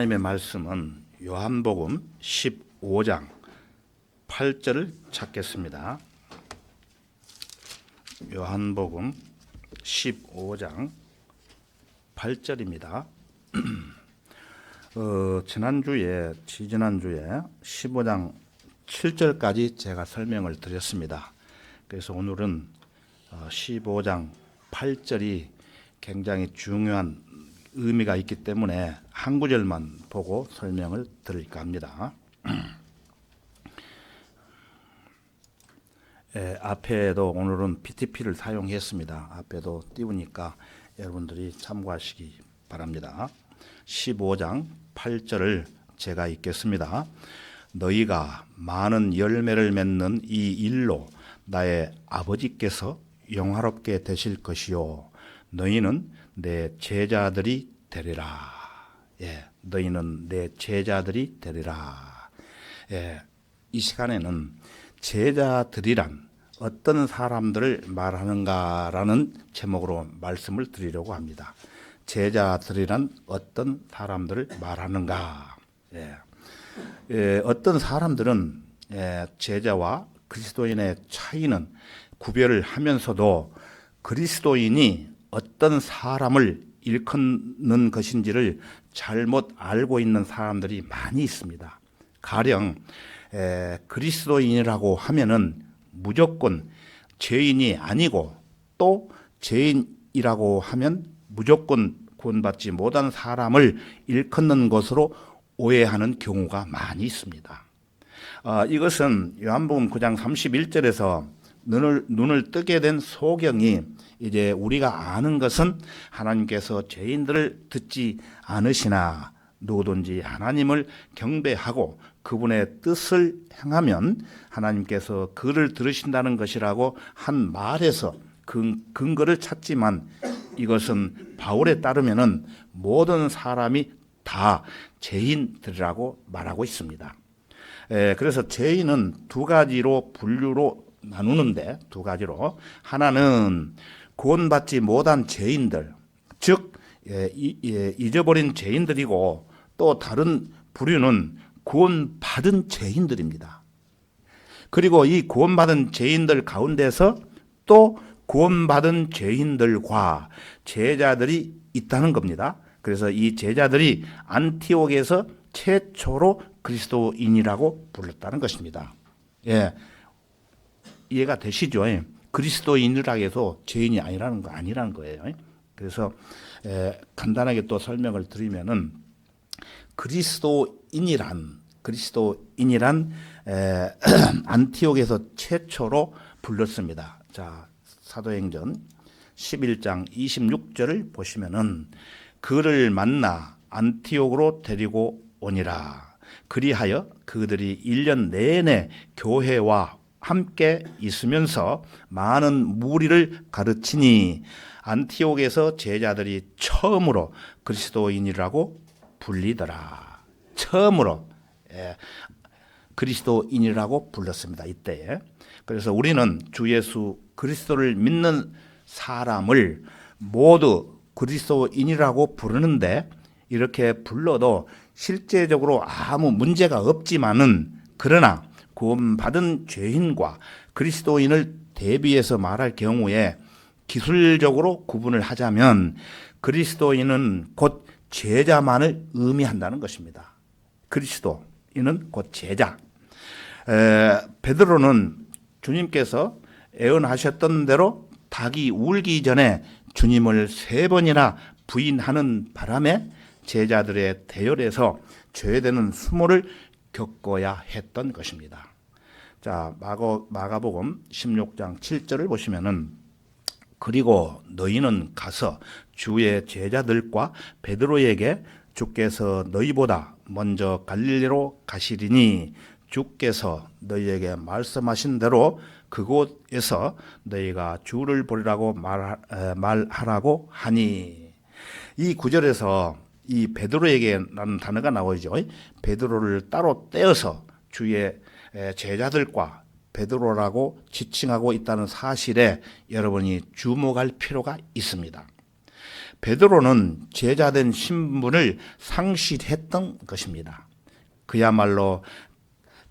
하나님의 말씀은 요한복음 15장 8절을 찾겠습니다. 요한복음 15장 8절입니다. 지지난주에 15장 7절까지 제가 설명을 드렸습니다. 그래서 오늘은 15장 8절이 굉장히 중요한 의미가 있기 때문에 한 구절만 보고 설명을 드릴까 합니다. 앞에도 오늘은 PTP를 사용했습니다. 앞에도 띄우니까 여러분들이 참고하시기 바랍니다. 15장 8절을 제가 읽겠습니다. 너희가 많은 열매를 맺는 이 일로 나의 아버지께서 영화롭게 되실 것이요 너희는 내 제자들이 되리라. 너희는 내 제자들이 되리라. 이 시간에는 제자들이란 어떤 사람들을 말하는가라는 제목으로 말씀을 드리려고 합니다. 제자들이란 어떤 사람들을 말하는가. 어떤 사람들은 제자와 그리스도인의 차이는 구별을 하면서도 그리스도인이 어떤 사람을 일컫는 것인지를 잘못 알고 있는 사람들이 많이 있습니다. 가령 그리스도인이라고 하면은 무조건 죄인이 아니고 또 죄인이라고 하면 무조건 구원받지 못한 사람을 일컫는 것으로 오해하는 경우가 많이 있습니다. 이것은 요한복음 9장 31절에서 눈을 뜨게 된 소경이 이제 우리가 아는 것은 하나님께서 죄인들을 듣지 않으시나 누구든지 하나님을 경배하고 그분의 뜻을 행하면 하나님께서 그를 들으신다는 것이라고 한 말에서 근거를 찾지만 이것은 바울에 따르면은 모든 사람이 다 죄인들이라고 말하고 있습니다. 그래서 죄인은 두 가지로 분류로 나누는데 두 가지로 하나는 구원받지 못한 죄인들 즉 잊어버린 죄인들이고 또 다른 부류는 구원받은 죄인들입니다. 그리고 이 구원받은 죄인들 가운데서 또 구원받은 죄인들과 제자들이 있다는 겁니다. 그래서 이 제자들이 안티옥에서 최초로 그리스도인이라고 불렀다는 것입니다. 이해가 되시죠? 그리스도인이라고 해서 죄인이 아니라는 거예요. 그래서 간단하게 또 설명을 드리면은 그리스도인이란 안티옥에서 최초로 불렀습니다. 자, 사도행전 11장 26절을 보시면은 그를 만나 안티옥으로 데리고 오니라. 그리하여 그들이 1년 내내 교회와 함께 있으면서 많은 무리를 가르치니 안티옥에서 제자들이 처음으로 그리스도인이라고 불리더라. 처음으로 그리스도인이라고 불렀습니다. 이때에. 그래서 우리는 주 예수 그리스도를 믿는 사람을 모두 그리스도인이라고 부르는데 이렇게 불러도 실제적으로 아무 문제가 없지만은 그러나 구원받은 죄인과 그리스도인을 대비해서 말할 경우에 기술적으로 구분을 하자면 그리스도인은 곧 제자만을 의미한다는 것입니다. 그리스도인은 곧 제자. 베드로는 주님께서 애언하셨던 대로 닭이 울기 전에 주님을 3번이나 부인하는 바람에 제자들의 대열에서 죄되는 수모를 겪어야 했던 것입니다. 자, 마가복음 16장 7절을 보시면은 그리고 너희는 가서 주의 제자들과 베드로에게 주께서 너희보다 먼저 갈릴리로 가시리니 주께서 너희에게 말씀하신 대로 그곳에서 너희가 주를 보리라고 말하라고 하니. 이 구절에서 이 베드로에게라는 단어가 나오죠. 베드로를 따로 떼어서 주의 제자들과 베드로라고 지칭하고 있다는 사실에 여러분이 주목할 필요가 있습니다. 베드로는 제자된 신분을 상실했던 것입니다. 그야말로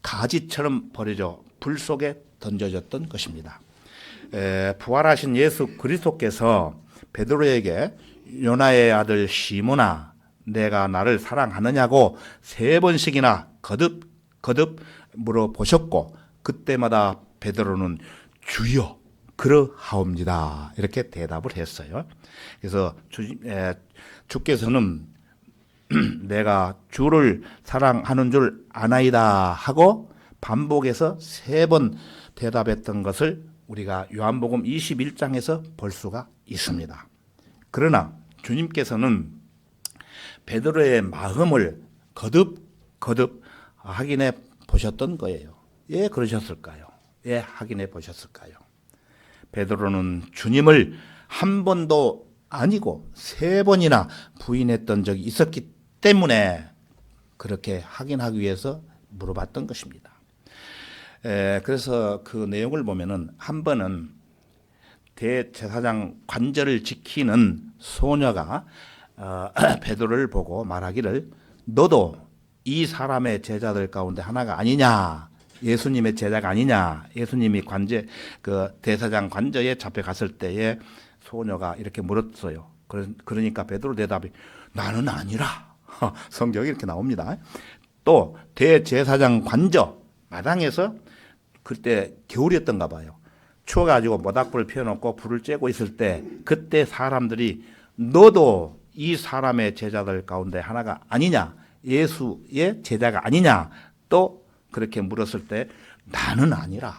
가지처럼 버려져 불 속에 던져졌던 것입니다. 부활하신 예수 그리스도께서 베드로에게 요나의 아들 시몬아 내가 나를 사랑하느냐고 3번씩이나 거듭 물어보셨고 그때마다 베드로는 주여 그러하옵니다 이렇게 대답을 했어요. 그래서 주께서는 내가 주를 사랑하는 줄 아나이다 하고 반복해서 3번 대답했던 것을 우리가 요한복음 21장에서 볼 수가 있습니다. 그러나 주님께서는 베드로의 마음을 거듭 확인해 보셨던 거예요. 왜 그러셨을까요? 왜 확인해 보셨을까요? 베드로는 주님을 한 번도 아니고 3번이나 부인했던 적이 있었기 때문에 그렇게 확인하기 위해서 물어봤던 것입니다. 그래서 그 내용을 보면은 한 번은 대제사장 관절을 지키는 소녀가 베드로를 보고 말하기를 너도 이 사람의 제자들 가운데 하나가 아니냐, 예수님의 제자가 아니냐. 예수님이 그 대사장 관저에 잡혀갔을 때에 소녀가 이렇게 물었어요. 그러니까 베드로 대답이 나는 아니라. 성경이 이렇게 나옵니다. 또 대제사장 관저 마당에서 그때 겨울이었던가 봐요. 추워가지고 모닥불을 피워놓고 불을 쬐고 있을 때 그때 사람들이 너도 이 사람의 제자들 가운데 하나가 아니냐, 예수의 제자가 아니냐 또 그렇게 물었을 때 나는 아니라.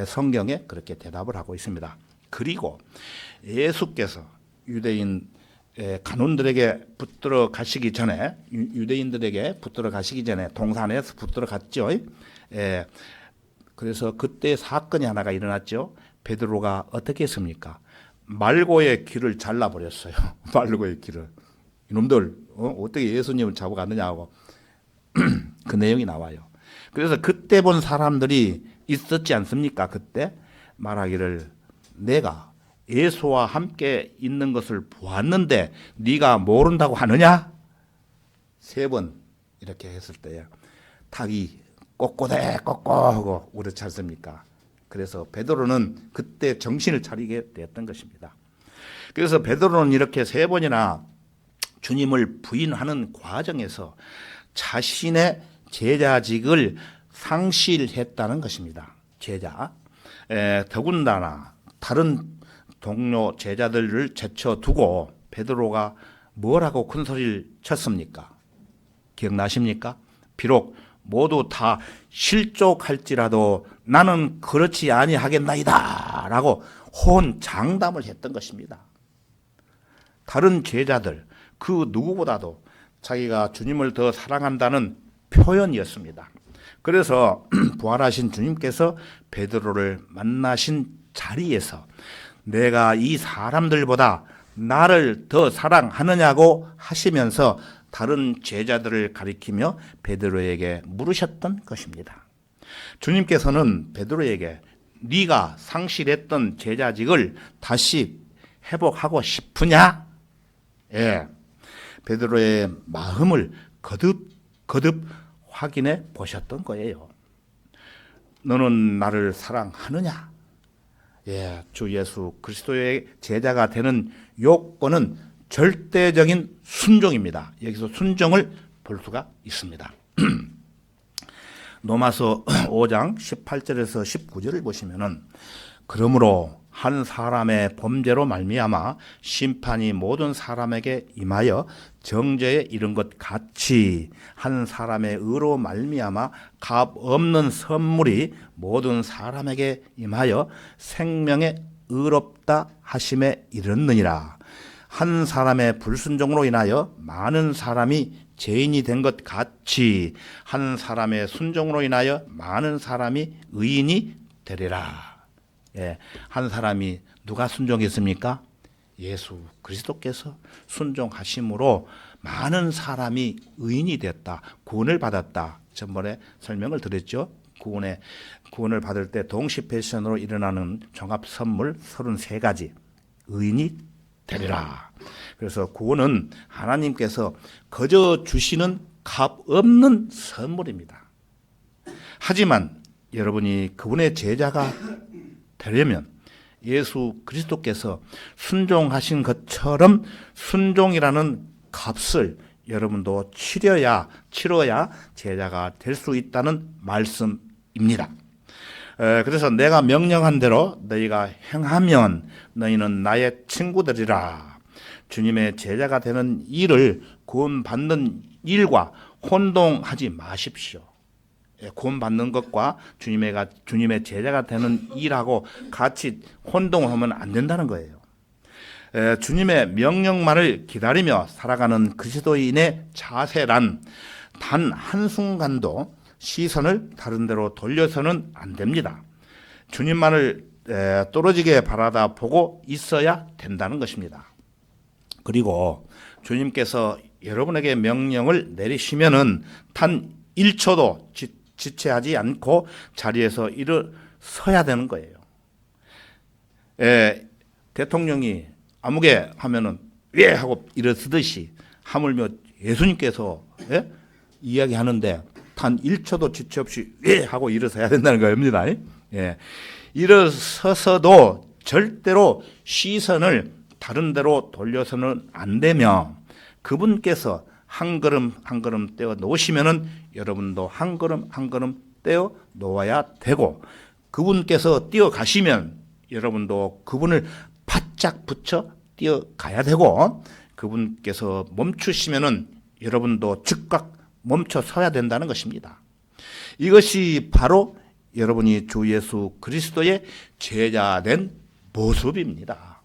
성경에 그렇게 대답을 하고 있습니다. 그리고 예수께서 유대인 간원들에게 붙들어 가시기 전에 유대인들에게 붙들어 가시기 전에 동산에서 붙들어 갔죠. 그래서 그때 사건이 하나가 일어났죠. 베드로가 어떻게 했습니까? 말고의 길을 잘라버렸어요. 말고의 길을. 이놈들 어떻게 예수님을 잡아갔느냐 하고 그 내용이 나와요. 그래서 그때 본 사람들이 있었지 않습니까? 그때 말하기를 내가 예수와 함께 있는 것을 보았는데 네가 모른다고 하느냐? 3번 이렇게 했을 때에 닭이 꼬꼬대꼬꼬 울었지 않습니까? 그래서 베드로는 그때 정신을 차리게 되었던 것입니다. 그래서 베드로는 이렇게 3번이나 주님을 부인하는 과정에서 자신의 제자직을 상실했다는 것입니다. 제자. 더군다나 다른 동료 제자들을 제쳐두고 베드로가 뭐라고 큰 소리를 쳤습니까? 기억나십니까? 비록 모두 다 실족할지라도 나는 그렇지 아니하겠나이다 라고 호언장담을 했던 것입니다. 다른 제자들 그 누구보다도 자기가 주님을 더 사랑한다는 표현이었습니다. 그래서 부활하신 주님께서 베드로를 만나신 자리에서 내가 이 사람들보다 나를 더 사랑하느냐고 하시면서 다른 제자들을 가리키며 베드로에게 물으셨던 것입니다. 주님께서는 베드로에게 네가 상실했던 제자직을 다시 회복하고 싶으냐? 베드로의 마음을 거듭 확인해 보셨던 거예요. 너는 나를 사랑하느냐? 주 예수 그리스도의 제자가 되는 요건은 절대적인 순종입니다. 여기서 순종을 볼 수가 있습니다. 로마서 5장 18절에서 19절을 보시면은 그러므로 한 사람의 범죄로 말미암아 심판이 모든 사람에게 임하여 정죄에 이른 것 같이 한 사람의 의로 말미암아 값 없는 선물이 모든 사람에게 임하여 생명에 의롭다 하심에 이르느니라. 한 사람의 불순종으로 인하여 많은 사람이 죄인이 된 것 같이 한 사람의 순종으로 인하여 많은 사람이 의인이 되리라. 한 사람이 누가 순종했습니까? 예수 그리스도께서 순종하심으로 많은 사람이 의인이 됐다. 구원을 받았다. 전번에 설명을 드렸죠. 구원을 받을 때 동시 패션으로 일어나는 종합 선물 33가지. 의인이 되리라. 그래서 구원은 하나님께서 거저 주시는 값 없는 선물입니다. 하지만 여러분이 그분의 제자가 되려면 예수 그리스도께서 순종하신 것처럼 순종이라는 값을 여러분도 치러야 제자가 될 수 있다는 말씀입니다. 그래서 내가 명령한 대로 너희가 행하면 너희는 나의 친구들이라. 주님의 제자가 되는 일을 구원받는 일과 혼동하지 마십시오. 구원받는 것과 주님의 제자가 되는 일하고 같이 혼동하면 안 된다는 거예요. 주님의 명령만을 기다리며 살아가는 그리스도인의 자세란 단 한순간도 시선을 다른 데로 돌려서는 안 됩니다. 주님만을 떨어지게 바라다 보고 있어야 된다는 것입니다. 그리고 주님께서 여러분에게 명령을 내리시면은 단 1초도 지체하지 않고 자리에서 일어서야 되는 거예요. 대통령이 아무개 하면은 왜 하고 일어서듯이 하물며 예수님께서 이야기하는데 단 1초도 지체 없이 왜 하고 일어서야 된다는 겁니다. 일어서서도 절대로 시선을 다른 데로 돌려서는 안 되며 그분께서 한 걸음 한 걸음 떼어 놓으시면은 여러분도 한 걸음 한 걸음 떼어 놓아야 되고 그분께서 뛰어가시면 여러분도 그분을 바짝 붙여 뛰어가야 되고 그분께서 멈추시면은 여러분도 즉각 멈춰 서야 된다는 것입니다. 이것이 바로 여러분이 주 예수 그리스도의 제자된 모습입니다.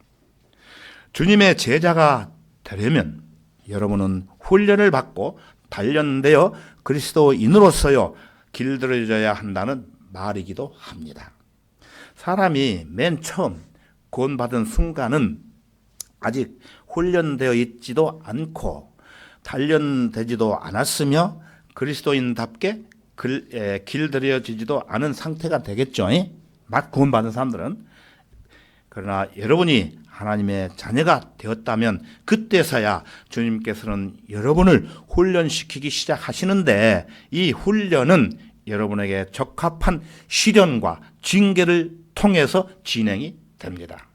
주님의 제자가 되려면 여러분은 훈련을 받고 단련되어 그리스도인으로서요 길들여져야 한다는 말이기도 합니다. 사람이 맨 처음 구원받은 순간은 아직 훈련되어 있지도 않고 단련되지도 않았으며 그리스도인답게 길들여지지도 않은 상태가 되겠죠. 막 구원받은 사람들은. 그러나 여러분이 하나님의 자녀가 되었다면 그때서야 주님께서는 여러분을 훈련시키기 시작하시는데 이 훈련은 여러분에게 적합한 시련과 징계를 통해서 진행이 됩니다.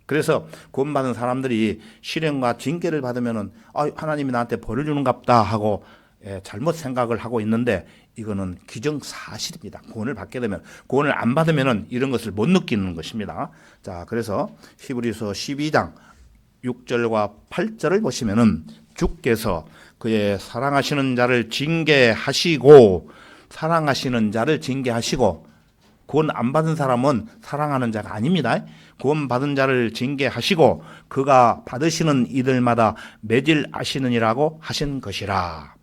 그래서 구원받은 사람들이 시련과 징계를 받으면은 하나님이 나한테 벌을 주는갑다 하고 잘못 생각을 하고 있는데 이거는 기정사실입니다. 구원을 받게 되면 구원을 안 받으면은 이런 것을 못 느끼는 것입니다. 자, 그래서 히브리서 12장 6절과 8절을 보시면은 주께서 그의 사랑하시는 자를 징계하시고 구원 안 받은 사람은 사랑하는 자가 아닙니다. 구원 받은 자를 징계하시고 그가 받으시는 이들마다 매질하시느니라고 하신 것이라.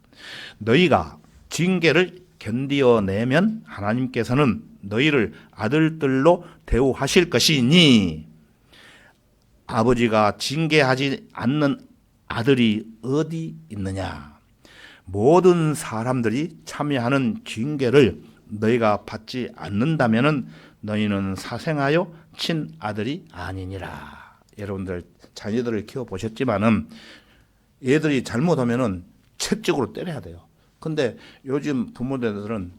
너희가 징계를 견디어내면 하나님께서는 너희를 아들들로 대우하실 것이니 아버지가 징계하지 않는 아들이 어디 있느냐. 모든 사람들이 참여하는 징계를 너희가 받지 않는다면 너희는 사생하여 친아들이 아니니라. 여러분들 자녀들을 키워보셨지만은 애들이 잘못하면은 채찍으로 때려야 돼요. 근데 요즘 부모들은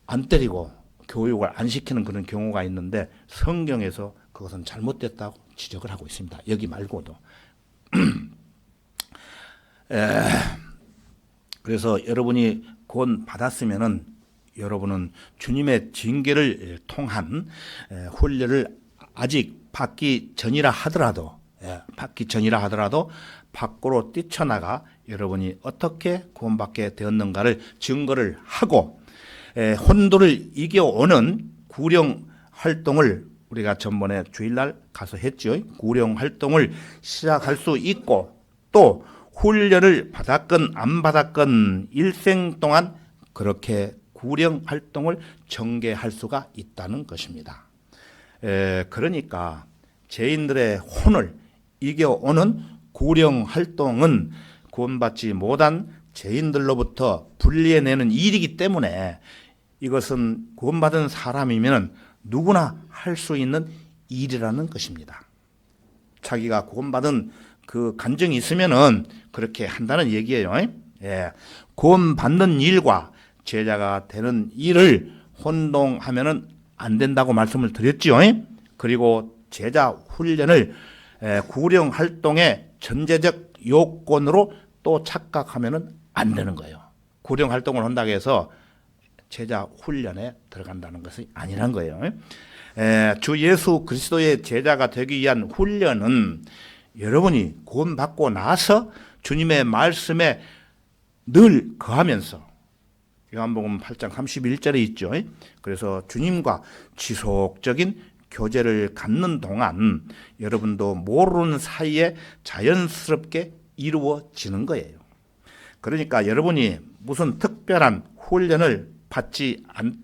안 때리고 교육을 안 시키는 그런 경우가 있는데 성경에서 그것은 잘못됐다고 지적을 하고 있습니다. 여기 말고도. 그래서 여러분이 구원 받았으면은 여러분은 주님의 징계를 통한 훈련을 아직 받기 전이라 하더라도 밖으로 뛰쳐나가 여러분이 어떻게 구원받게 되었는가를 증거를 하고 혼돈을 이겨오는 구령 활동을 우리가 전번에 주일날 가서 했죠. 구령 활동을 시작할 수 있고 또 훈련을 받았건 안 받았건 일생 동안 그렇게 구령 활동을 전개할 수가 있다는 것입니다. 그러니까 죄인들의 혼을 이겨오는 구령 활동은 구원받지 못한 죄인들로부터 분리해내는 일이기 때문에 이것은 구원받은 사람이면 누구나 할 수 있는 일이라는 것입니다. 자기가 구원받은 그 간증이 있으면은 그렇게 한다는 얘기예요. 예. 구원 받는 일과 제자가 되는 일을 혼동하면은 안 된다고 말씀을 드렸지요. 그리고 제자 훈련을 구령 활동의 전제적 요건으로 또 착각하면은 안 되는 거예요. 구령 활동을 한다고 해서 제자 훈련에 들어간다는 것이 아니란 거예요. 주 예수 그리스도의 제자가 되기 위한 훈련은 여러분이 구원받고 나서 주님의 말씀에 늘 거하면서, 요한복음 8장 31절에 있죠. 그래서 주님과 지속적인 교제를 갖는 동안 여러분도 모르는 사이에 자연스럽게 이루어지는 거예요. 그러니까 여러분이 무슨 특별한 훈련을 받지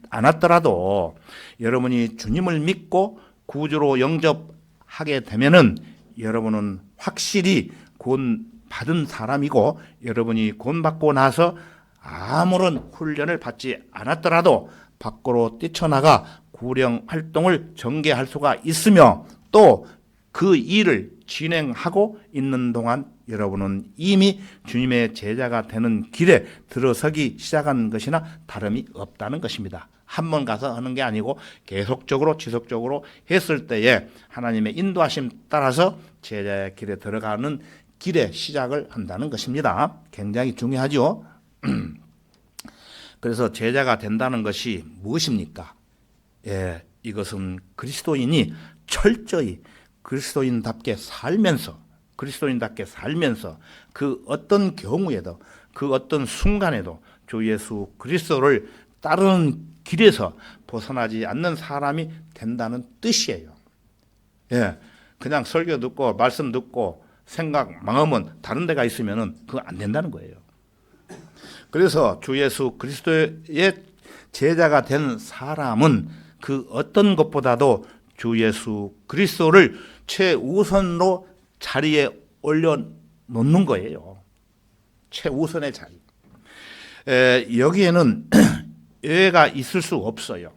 않았더라도 여러분이 주님을 믿고 구주로 영접하게 되면은 여러분은 확실히 구원 받은 사람이고, 여러분이 구원받고 나서 아무런 훈련을 받지 않았더라도 밖으로 뛰쳐나가 구령 활동을 전개할 수가 있으며, 또 그 일을 진행하고 있는 동안 여러분은 이미 주님의 제자가 되는 길에 들어서기 시작한 것이나 다름이 없다는 것입니다. 한 번 가서 하는 게 아니고 계속적으로 지속적으로 했을 때에 하나님의 인도하심 따라서 제자의 길에 들어가는 길의 시작을 한다는 것입니다. 굉장히 중요하죠. 그래서 제자가 된다는 것이 무엇입니까? 예, 이것은 그리스도인이 철저히 그리스도인답게 살면서 그 어떤 경우에도, 그 어떤 순간에도 주 예수 그리스도를 따르는 길에서 벗어나지 않는 사람이 된다는 뜻이에요. 예, 그냥 설교 듣고 말씀 듣고 생각, 마음은 다른 데가 있으면은 그거 안 된다는 거예요. 그래서 주 예수 그리스도의 제자가 된 사람은 그 어떤 것보다도 주 예수 그리스도를 최우선으로 자리에 올려놓는 거예요. 최우선의 자리. 여기에는 예외가 있을 수 없어요.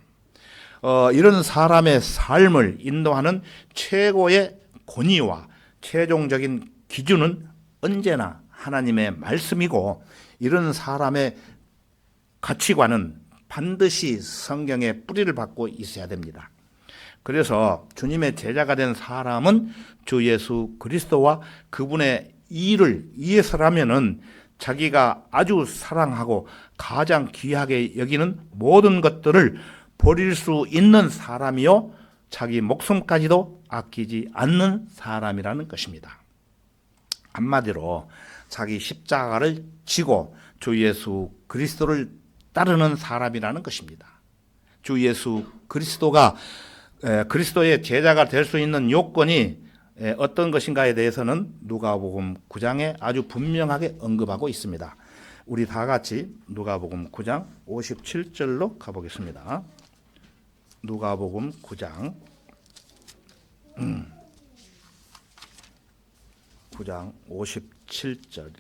이런 사람의 삶을 인도하는 최고의 권위와 최종적인 기준은 언제나 하나님의 말씀이고, 이런 사람의 가치관은 반드시 성경의 뿌리를 받고 있어야 됩니다. 그래서 주님의 제자가 된 사람은 주 예수 그리스도와 그분의 일을 위해서라면은 자기가 아주 사랑하고 가장 귀하게 여기는 모든 것들을 버릴 수 있는 사람이요, 자기 목숨까지도 아끼지 않는 사람이라는 것입니다. 한마디로 자기 십자가를 지고 주 예수 그리스도를 따르는 사람이라는 것입니다. 주 예수 그리스도가 그리스도의 제자가 될 수 있는 요건이 어떤 것인가에 대해서는 누가복음 9장에 아주 분명하게 언급하고 있습니다. 우리 다 같이 누가복음 9장 57절로 가보겠습니다. 누가복음 9장 9장 57절.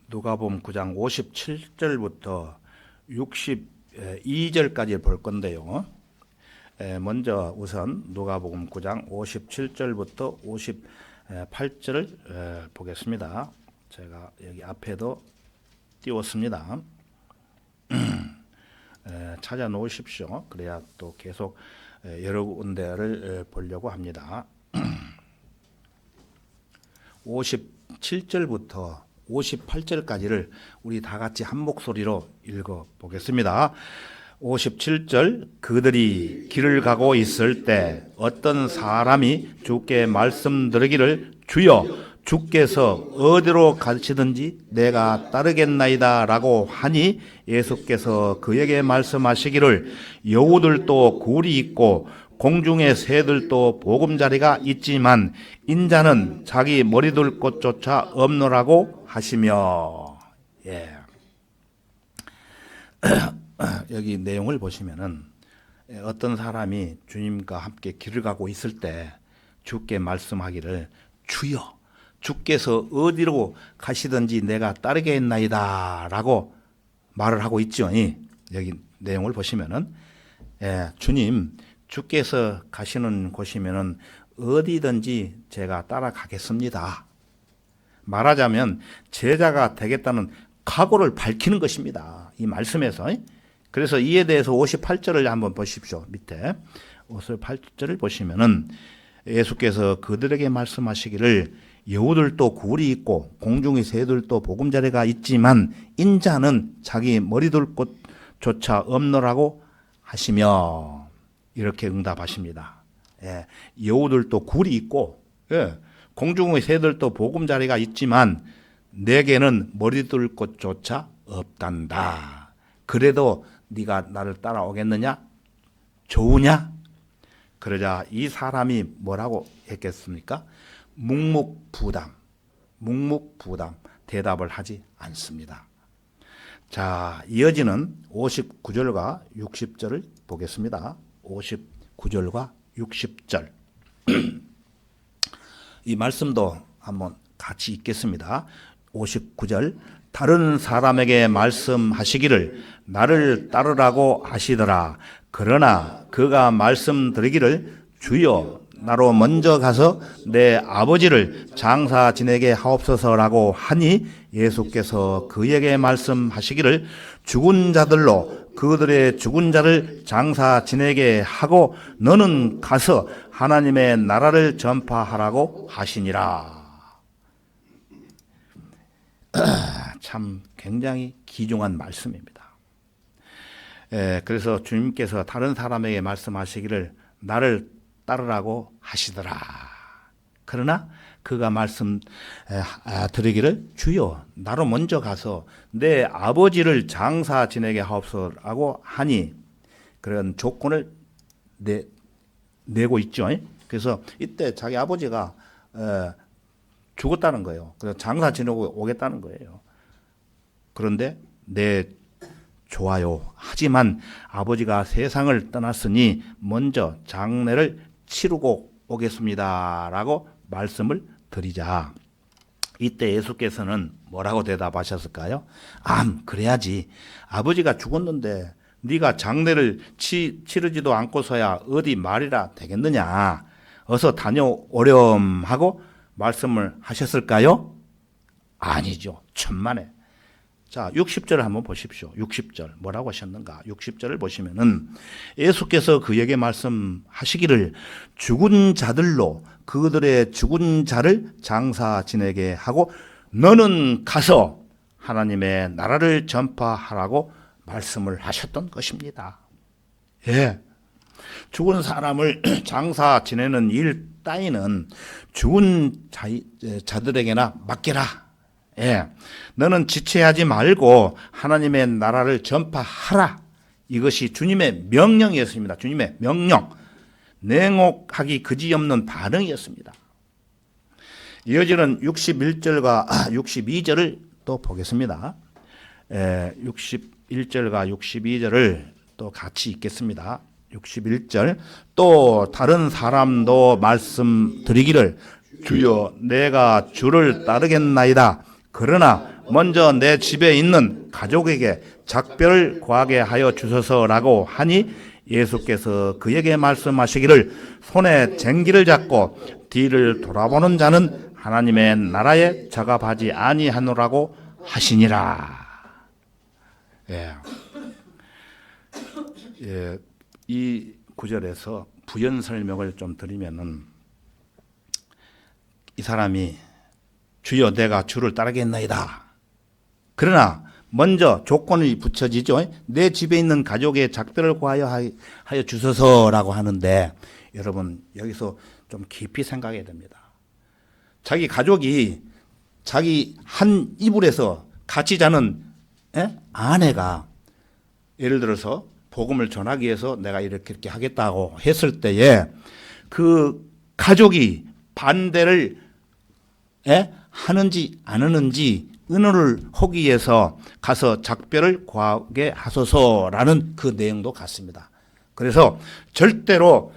누가복음 9장 57절부터 62절까지 볼 건데요. 먼저 우선 누가복음 9장 57절부터 58절을 보겠습니다. 제가 여기 앞에도 띄웠습니다. 찾아 놓으십시오. 그래야 또 계속 여러 군데를 보려고 합니다. 57절부터 58절까지를 우리 다 같이 한 목소리로 읽어 보겠습니다. 57절. 그들이 길을 가고 있을 때 어떤 사람이 주께 말씀드리기를, 주여, 주께서 어디로 가시든지 내가 따르겠나이다 라고 하니, 예수께서 그에게 말씀하시기를, 여우들도 굴이 있고 공중의 새들도 보금자리가 있지만 인자는 자기 머리둘 곳조차 없노라고 하시며. 예. 여기 내용을 보시면은 어떤 사람이 주님과 함께 길을 가고 있을 때 주께 말씀하기를, 주여, 주께서 어디로 가시든지 내가 따르겠나이다 라고 말을 하고 있죠. 여기 내용을 보시면은 주님 주께서 가시는 곳이면은 어디든지 제가 따라가겠습니다. 말하자면 제자가 되겠다는 각오를 밝히는 것입니다. 이 말씀에서. 그래서 이에 대해서 58절을 한번 보십시오. 밑에 58절을 보시면은 예수께서 그들에게 말씀하시기를 여우들도 굴이 있고 공중의 새들도 보금자리가 있지만 인자는 자기 머리둘 곳조차 없노라고 하시며 이렇게 응답하십니다. 여우들도 굴이 있고 공중의 새들도 보금자리가 있지만 내게는 머리둘 곳조차 없단다. 그래도 네가 나를 따라오겠느냐? 좋으냐? 그러자 이 사람이 뭐라고 했겠습니까? 묵묵부담 대답을 하지 않습니다. 자, 이어지는 59절과 60절을 보겠습니다. 59절과 60절. 이 말씀도 한번 같이 읽겠습니다. 59절. 다른 사람에게 말씀하시기를 나를 따르라고 하시더라. 그러나 그가 말씀드리기를 주여 나로 먼저 가서 내 아버지를 장사 지내게 하옵소서라고 하니 예수께서 그에게 말씀하시기를 죽은 자들로 그들의 죽은 자를 장사 지내게 하고 너는 가서 하나님의 나라를 전파하라고 하시니라. 참 굉장히 귀중한 말씀입니다. 그래서 주님께서 다른 사람에게 말씀하시기를 나를 따르라고 하시더라. 그러나 그가 말씀 드리기를 주여 나로 먼저 가서 내 아버지를 장사 지내게 하옵소서라고 하니 그런 조건을 내고 있죠. 그래서 이때 자기 아버지가 죽었다는 거예요. 그래서 장사 지내고 오겠다는 거예요. 그런데 좋아요. 하지만 아버지가 세상을 떠났으니 먼저 장례를 치르고 오겠습니다라고 말씀을 드리자. 이때 예수께서는 뭐라고 대답하셨을까요? 그래야지. 아버지가 죽었는데 네가 장례를 치르지도 않고서야 어디 말이라 되겠느냐. 어서 다녀오렴 하고 말씀을 하셨을까요? 아니죠. 천만에. 자, 60절을 한번 보십시오. 60절 뭐라고 하셨는가? 60절을 보시면은 예수께서 그에게 말씀하시기를 죽은 자들로 그들의 죽은 자를 장사 지내게 하고 너는 가서 하나님의 나라를 전파하라고 말씀을 하셨던 것입니다. 죽은 사람을 장사 지내는 일 따위는 죽은 자들에게나 맡겨라. 너는 지체하지 말고 하나님의 나라를 전파하라. 이것이 주님의 명령이었습니다. 주님의 명령. 냉혹하기 그지없는 반응이었습니다. 이어지는 61절과 62절을 또 보겠습니다. 61절과 62절을 또 같이 읽겠습니다. 61절. 또 다른 사람도 말씀드리기를 주여 내가 주를 따르겠나이다. 그러나 먼저 내 집에 있는 가족에게 작별을 구하게 하여 주소서라고 하니 예수께서 그에게 말씀하시기를 손에 쟁기를 잡고 뒤를 돌아보는 자는 하나님의 나라에 저갑하지 아니하노라고 하시니라. 이 구절에서 부연 설명을 좀 드리면은 이 사람이 주여 내가 주를 따르겠나이다. 그러나 먼저 조건이 붙여지죠. 내 집에 있는 가족의 작별을 구하여 하여 주소서라고 하는데 여러분 여기서 좀 깊이 생각해야 됩니다. 자기 가족이 자기 한 이불에서 같이 자는 아내가 예를 들어서 복음을 전하기 위해서 내가 이렇게 하겠다고 했을 때에 그 가족이 반대를 하는지 안 하는지 의논을 하기 위해서 가서 작별을 구하게 하소서라는 그 내용도 같습니다. 그래서 절대로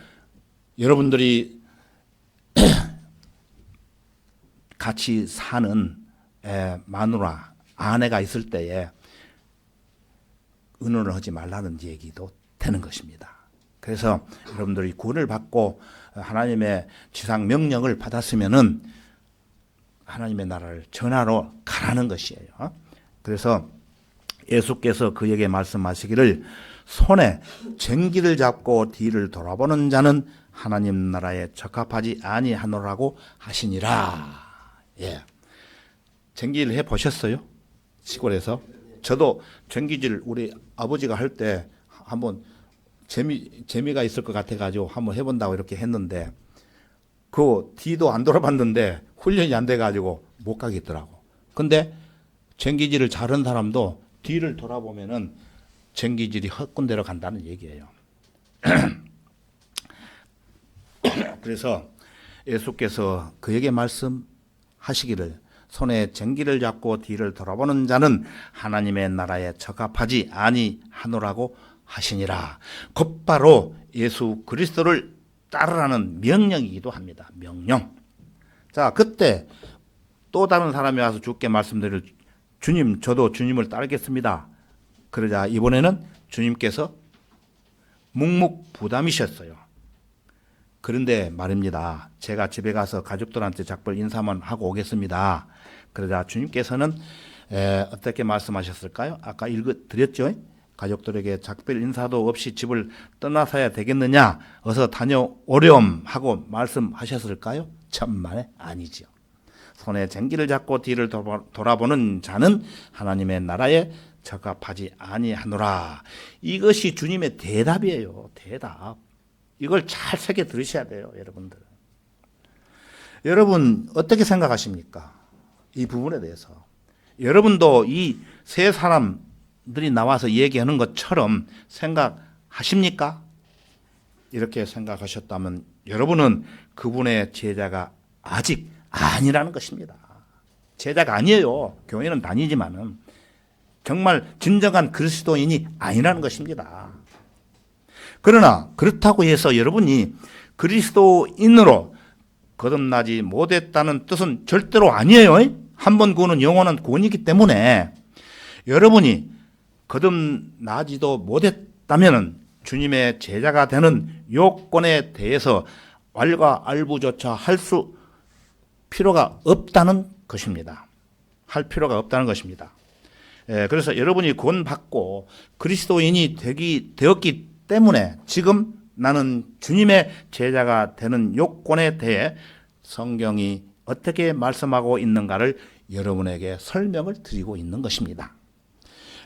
여러분들이 같이 사는 마누라, 아내가 있을 때에 의논을 하지 말라는 얘기도 되는 것입니다. 그래서 여러분들이 구원을 받고 하나님의 지상 명령을 받았으면은 하나님의 나라를 전하러 가라는 것이에요. 그래서 예수께서 그에게 말씀하시기를 손에 쟁기를 잡고 뒤를 돌아보는 자는 하나님 나라에 적합하지 아니하노라고 하시니라. 예. 쟁기를 해 보셨어요? 시골에서? 저도 쟁기질 우리 아버지가 할 때 한번 재미가 있을 것 같아가지고 한번 해본다고 이렇게 했는데 그 뒤도 안 돌아봤는데 훈련이 안 돼가지고 못 가겠더라고. 근데 쟁기질을 잘하는 사람도 뒤를 돌아보면은 쟁기질이 헛군대로 간다는 얘기예요. 그래서 예수께서 그에게 말씀하시기를 손에 쟁기를 잡고 뒤를 돌아보는 자는 하나님의 나라에 적합하지 아니하노라고 하시니라. 곧바로 예수 그리스도를 따르라는 명령이기도 합니다. 명령. 자, 그때 또 다른 사람이 와서 주께 말씀드릴 주님, 저도 주님을 따르겠습니다. 그러자 이번에는 주님께서 묵묵부담이셨어요. 그런데 말입니다. 제가 집에 가서 가족들한테 작별 인사만 하고 오겠습니다. 그러자 주님께서는 어떻게 말씀하셨을까요? 아까 읽어드렸죠? 가족들에게 작별 인사도 없이 집을 떠나서야 되겠느냐? 어서 다녀오렴 하고 말씀하셨을까요? 천만에 아니죠. 손에 쟁기를 잡고 뒤를 돌아보는 자는 하나님의 나라에 적합하지 아니하노라. 이것이 주님의 대답이에요. 대답. 이걸 잘 새겨 들으셔야 돼요, 여러분들. 여러분 어떻게 생각하십니까? 이 부분에 대해서. 여러분도 이 세 사람들이 나와서 얘기하는 것처럼 생각하십니까? 이렇게 생각하셨다면 여러분은 그분의 제자가 아직 아니라는 것입니다. 제자가 아니에요. 교회는 다니지만은 정말 진정한 그리스도인이 아니라는 것입니다. 그러나 그렇다고 해서 여러분이 그리스도인으로 거듭나지 못했다는 뜻은 절대로 아니에요. 한 번 구원은 영원한 구원이기 때문에 여러분이 거듭나지도 못했다면 주님의 제자가 되는 요건에 대해서 왈가왈부조차 할 필요가 없다는 것입니다. 할 필요가 없다는 것입니다. 그래서 여러분이 구원받고 그리스도인이 되었기 때문에 지금 나는 주님의 제자가 되는 요건에 대해 성경이 어떻게 말씀하고 있는가를 여러분에게 설명을 드리고 있는 것입니다.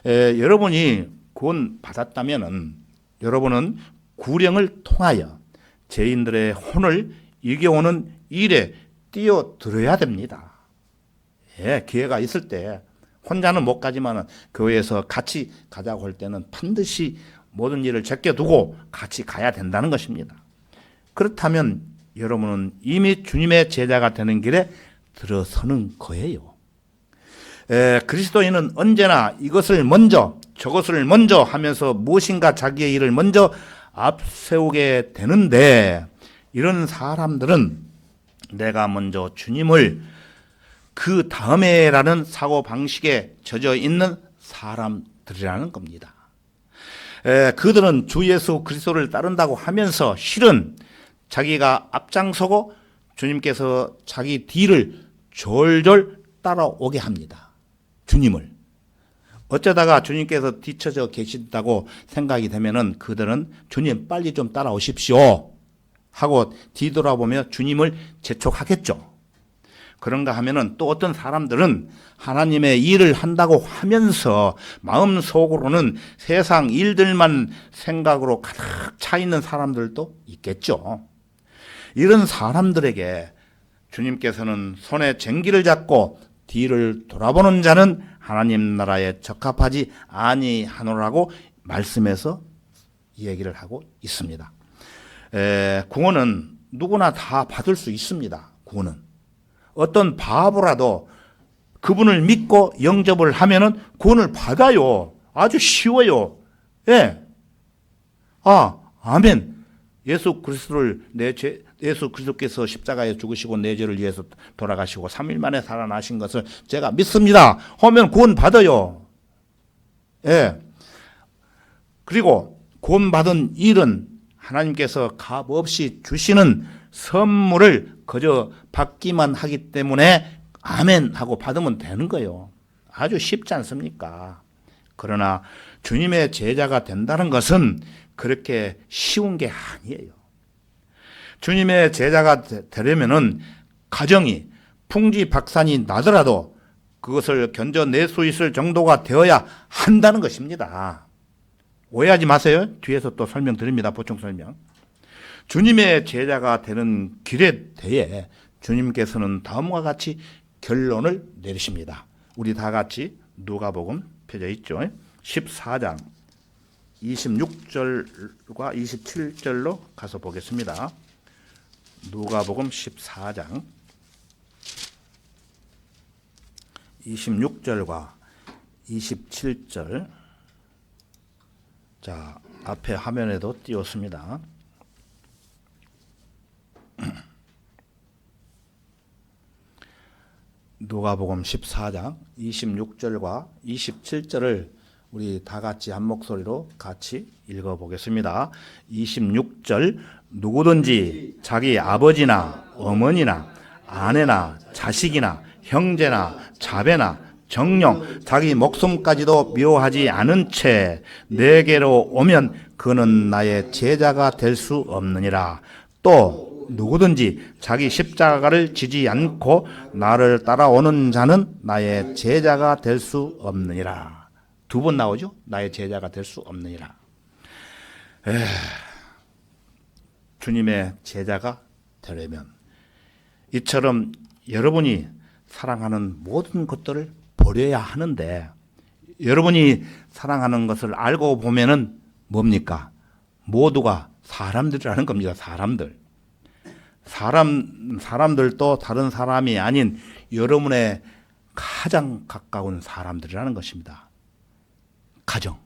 여러분이 구원받았다면 여러분은 구령을 통하여 죄인들의 혼을 이겨오는 일에 뛰어들어야 됩니다. 기회가 있을 때 혼자는 못 가지만 교회에서 같이 가자고 할 때는 반드시 모든 일을 제껴두고 같이 가야 된다는 것입니다. 그렇다면 여러분은 이미 주님의 제자가 되는 길에 들어서는 거예요. 그리스도인은 언제나 이것을 먼저 저것을 먼저 하면서 무엇인가 자기의 일을 먼저 앞세우게 되는데 이런 사람들은 내가 먼저 주님을 그 다음에라는 사고방식에 젖어 있는 사람들이라는 겁니다. 그들은 주 예수 그리스도를 따른다고 하면서 실은 자기가 앞장서고 주님께서 자기 뒤를 졸졸 따라오게 합니다. 주님을. 어쩌다가 주님께서 뒤처져 계신다고 생각이 되면은 그들은 주님 빨리 좀 따라오십시오 하고 뒤돌아보며 주님을 재촉하겠죠. 그런가 하면은 또 어떤 사람들은 하나님의 일을 한다고 하면서 마음속으로는 세상 일들만 생각으로 가득 차 있는 사람들도 있겠죠. 이런 사람들에게 주님께서는 손에 쟁기를 잡고 뒤를 돌아보는 자는 하나님 나라에 적합하지 아니하노라고 말씀해서 얘기를 하고 있습니다. 구원은 누구나 다 받을 수 있습니다. 구원은. 어떤 바보라도 그분을 믿고 영접을 하면은 구원을 받아요. 아주 쉬워요. 예. 아멘. 예수 그리스도께서 십자가에 죽으시고 내 죄를 위해서 돌아가시고 3일 만에 살아나신 것을 제가 믿습니다 하면 구원 받아요. 예. 그리고 구원받은 일은 하나님께서 값없이 주시는 선물을 그저 받기만 하기 때문에 아멘 하고 받으면 되는 거예요. 아주 쉽지 않습니까? 그러나 주님의 제자가 된다는 것은 그렇게 쉬운 게 아니에요. 주님의 제자가 되려면은 가정이 풍지박산이 나더라도 그것을 견뎌낼 수 있을 정도가 되어야 한다는 것입니다. 오해하지 마세요. 뒤에서 또 설명드립니다. 보충 설명. 주님의 제자가 되는 길에 대해 주님께서는 다음과 같이 결론을 내리십니다. 우리 다 같이 누가복음 펴져 있죠. 14장 26절과 27절로 가서 보겠습니다. 누가복음 14장 26절과 27절. 자, 앞에 화면에도 띄웠습니다. 누가복음 14장 26절과 27절을 우리 다 같이 한 목소리로 같이 읽어보겠습니다. 26절. 누구든지 자기 아버지나 어머니나 아내나 자식이나 형제나 자배나 정령 자기 목숨까지도 미워하지 않은 채 내게로 오면 그는 나의 제자가 될 수 없느니라. 또 누구든지 자기 십자가를 지지 않고 나를 따라오는 자는 나의 제자가 될 수 없느니라. 두 번 나오죠? 나의 제자가 될 수 없느니라. 주님의 제자가 되려면 이처럼 여러분이 사랑하는 모든 것들을 버려야 하는데, 여러분이 사랑하는 것을 알고 보면은 뭡니까? 모두가 사람들이라는 겁니다. 사람들도 다른 사람이 아닌 여러분의 가장 가까운 사람들이라는 것입니다. 가정.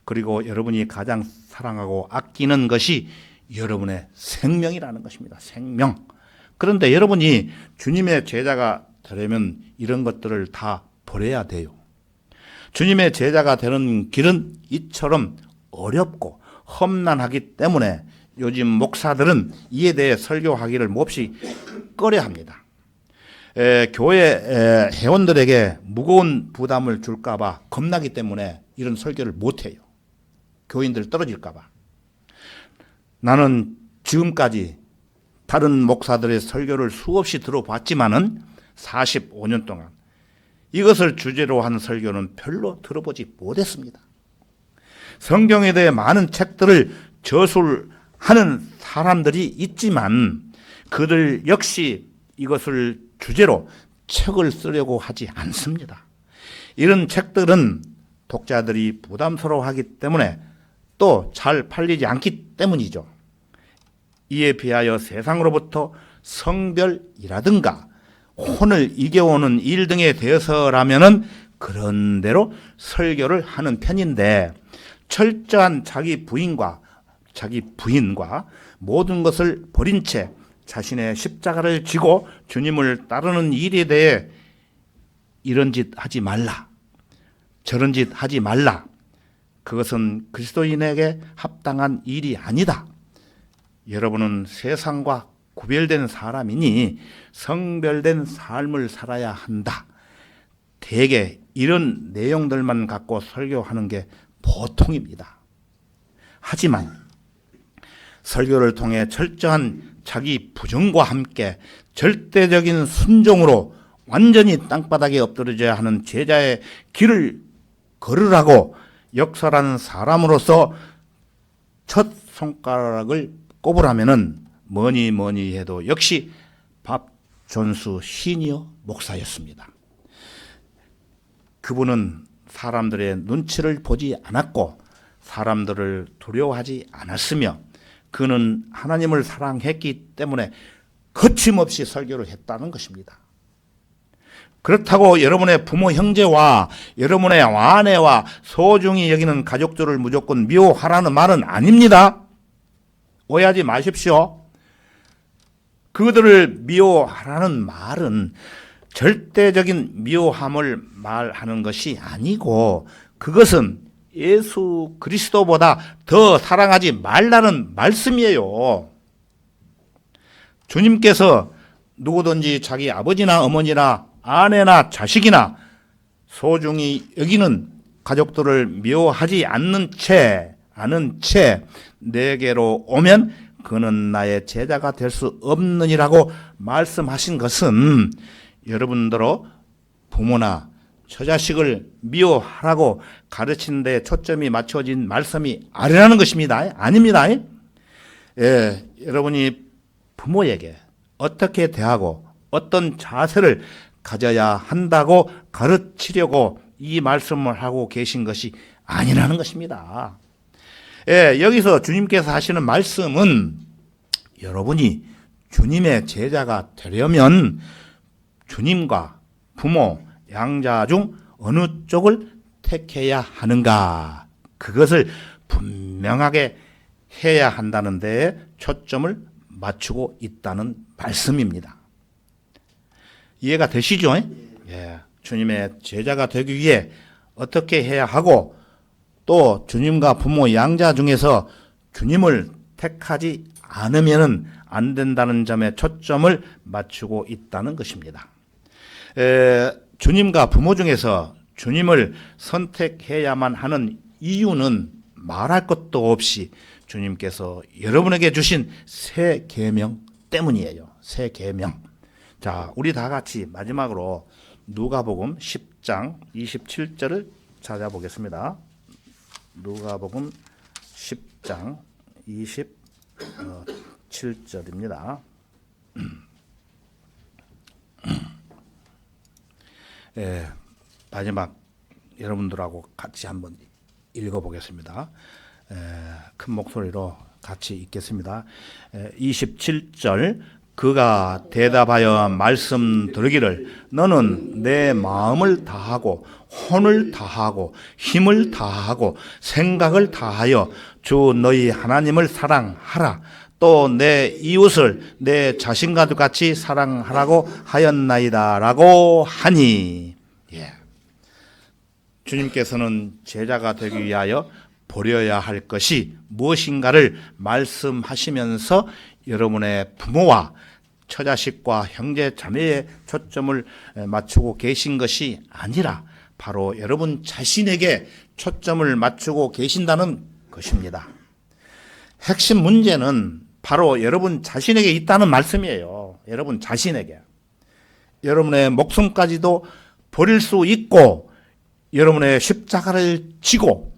그리고 여러분이 가장 사랑하고 아끼는 것이 여러분의 생명이라는 것입니다. 생명. 그런데 여러분이 주님의 제자가 되려면 이런 것들을 다 버려야 돼요. 주님의 제자가 되는 길은 이처럼 어렵고 험난하기 때문에 요즘 목사들은 이에 대해 설교하기를 몹시 꺼려합니다. 교회 회원들에게 무거운 부담을 줄까 봐 겁나기 때문에 이런 설교를 못해요. 교인들 떨어질까 봐. 나는 지금까지 다른 목사들의 설교를 수없이 들어봤지만은 45년 동안 이것을 주제로 한 설교는 별로 들어보지 못했습니다. 성경에 대해 많은 책들을 저술하는 사람들이 있지만 그들 역시 이것을 주제로 책을 쓰려고 하지 않습니다. 이런 책들은 독자들이 부담스러워하기 때문에 또 잘 팔리지 않기 때문이죠. 이에 비하여 세상으로부터 성별이라든가 혼을 이겨오는 일 등에 대해서라면은 그런 대로 설교를 하는 편인데, 철저한 자기 부인과 모든 것을 버린 채 자신의 십자가를 지고 주님을 따르는 일에 대해 이런 짓 하지 말라, 저런 짓 하지 말라, 그것은 그리스도인에게 합당한 일이 아니다. 여러분은 세상과 구별된 사람이니 성별된 삶을 살아야 한다. 대개 이런 내용들만 갖고 설교하는 게 보통입니다. 하지만 설교를 통해 철저한 자기 부정과 함께 절대적인 순종으로 완전히 땅바닥에 엎드려져야 하는 제자의 길을 걸으라고 역설하는 사람으로서 첫 손가락을 꼽으라면은 뭐니 해도 역시 박존수 시니어 목사였습니다. 그분은 사람들의 눈치를 보지 않았고 사람들을 두려워하지 않았으며 그는 하나님을 사랑했기 때문에 거침없이 설교를 했다는 것입니다. 그렇다고 여러분의 부모 형제와 여러분의 아내와 소중히 여기는 가족들을 무조건 미워하라는 말은 아닙니다. 오해하지 마십시오. 그들을 미워하라는 말은 절대적인 미워함을 말하는 것이 아니고 그것은 예수 그리스도보다 더 사랑하지 말라는 말씀이에요. 주님께서 누구든지 자기 아버지나 어머니나 아내나 자식이나 소중히 여기는 가족들을 미워하지 않는 채 내게로 오면 그는 나의 제자가 될 수 없느니라고 말씀하신 것은 여러분들로 부모나 처자식을 미워하라고 가르치는 데 초점이 맞춰진 말씀이 아니라는 것입니다. 아닙니다. 예, 여러분이 부모에게 어떻게 대하고 어떤 자세를 가져야 한다고 가르치려고 이 말씀을 하고 계신 것이 아니라는 것입니다. 예, 여기서 주님께서 하시는 말씀은 여러분이 주님의 제자가 되려면 주님과 부모, 양자 중 어느 쪽을 택해야 하는가, 그것을 분명하게 해야 한다는 데에 초점을 맞추고 있다는 말씀입니다. 이해가 되시죠? 예. 주님의 제자가 되기 위해 어떻게 해야 하고 또 주님과 부모 양자 중에서 주님을 택하지 않으면 안 된다는 점에 초점을 맞추고 있다는 것입니다. 주님과 부모 중에서 주님을 선택해야만 하는 이유는 말할 것도 없이 주님께서 여러분에게 주신 새 계명 때문이에요. 새 계명. 자, 우리 다 같이 마지막으로 누가복음 10장 27절을 찾아보겠습니다. 누가복음 10장 27절입니다. 예, 마지막 여러분들하고 같이 한번 읽어보겠습니다. 큰 목소리로 같이 읽겠습니다. 27절 그가 대답하여 말씀드리기를 너는 내 마음을 다하고 혼을 다하고 힘을 다하고 생각을 다하여 주 너희 하나님을 사랑하라. 또 내 이웃을 내 자신과 같이 사랑하라고 하였나이다 라고 하니. 예. 주님께서는 제자가 되기 위하여 버려야 할 것이 무엇인가를 말씀하시면서 여러분의 부모와 처자식과 형제 자매에 초점을 맞추고 계신 것이 아니라 바로 여러분 자신에게 초점을 맞추고 계신다는 것입니다. 핵심 문제는 바로 여러분 자신에게 있다는 말씀이에요. 여러분 자신에게. 여러분의 목숨까지도 버릴 수 있고 여러분의 십자가를 지고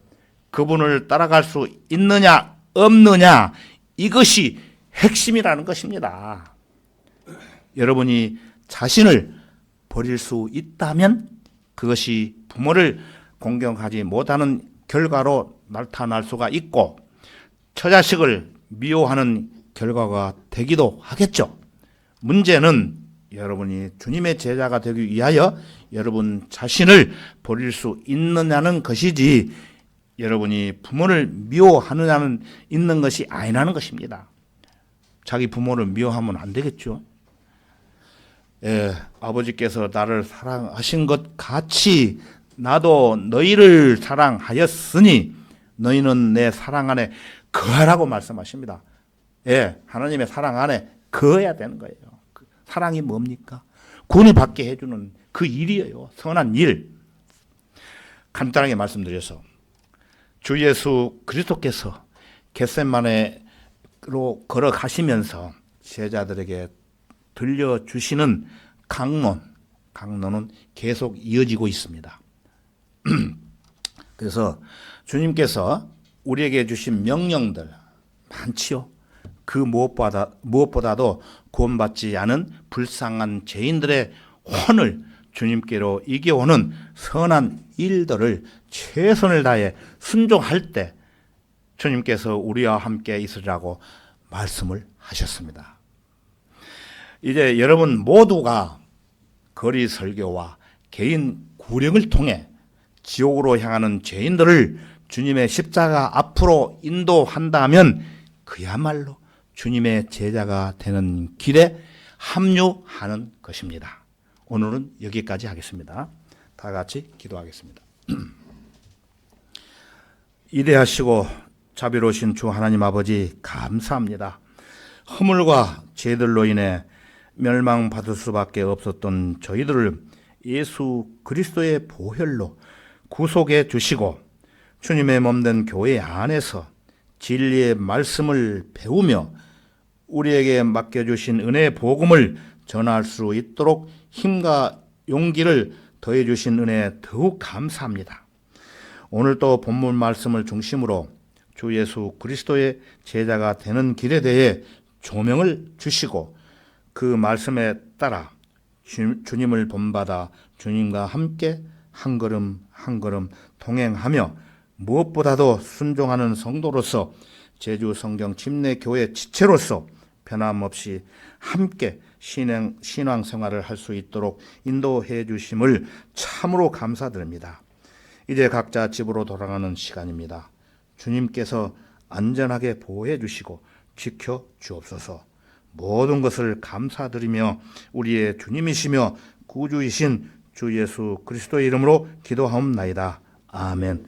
그분을 따라갈 수 있느냐 없느냐, 이것이 핵심이라는 것입니다. 여러분이 자신을 버릴 수 있다면 그것이 부모를 공경하지 못하는 결과로 나타날 수가 있고 처자식을 미워하는 결과가 되기도 하겠죠. 문제는 여러분이 주님의 제자가 되기 위하여 여러분 자신을 버릴 수 있느냐는 것이지 여러분이 부모를 미워하느냐는 있는 것이 아니라는 것입니다. 자기 부모를 미워하면 안 되겠죠. 아버지께서 나를 사랑하신 것 같이 나도 너희를 사랑하였으니 너희는 내 사랑 안에 거하라고 말씀하십니다. 하나님의 사랑 안에 거해야 되는 거예요. 사랑이 뭡니까? 구원을 받게 해주는 그 일이에요. 선한 일. 간단하게 말씀드려서 주 예수 그리스도께서 겟세마네로 걸어가시면서 제자들에게 들려주시는 강론은 계속 이어지고 있습니다. 그래서 주님께서 우리에게 주신 명령들 많지요. 그 무엇보다도 구원받지 않은 불쌍한 죄인들의 혼을 주님께로 이겨오는 선한 일들을 최선을 다해 순종할 때 주님께서 우리와 함께 있으리라고 말씀을 하셨습니다. 이제 여러분 모두가 거리 설교와 개인 구령을 통해 지옥으로 향하는 죄인들을 주님의 십자가 앞으로 인도한다면 그야말로 주님의 제자가 되는 길에 합류하는 것입니다. 오늘은 여기까지 하겠습니다. 다 같이 기도하겠습니다. 위대하시고 자비로우신 주 하나님 아버지 감사합니다. 허물과 죄들로 인해 멸망받을 수밖에 없었던 저희들을 예수 그리스도의 보혈로 구속해 주시고 주님의 몸된 교회 안에서 진리의 말씀을 배우며 우리에게 맡겨주신 은혜의 복음을 전할 수 있도록 힘과 용기를 더해 주신 은혜 더욱 감사합니다. 오늘 또 본문 말씀을 중심으로 주 예수 그리스도의 제자가 되는 길에 대해 조명을 주시고 그 말씀에 따라 주님을 본받아 주님과 함께 한 걸음 한 걸음 동행하며 무엇보다도 순종하는 성도로서 제주 성경 침례교회 지체로서 변함없이 함께 신앙생활을 할 수 있도록 인도해 주심을 참으로 감사드립니다. 이제 각자 집으로 돌아가는 시간입니다. 주님께서 안전하게 보호해 주시고 지켜 주옵소서. 모든 것을 감사드리며 우리의 주님이시며 구주이신 주 예수 그리스도의 이름으로 기도하옵나이다. 아멘.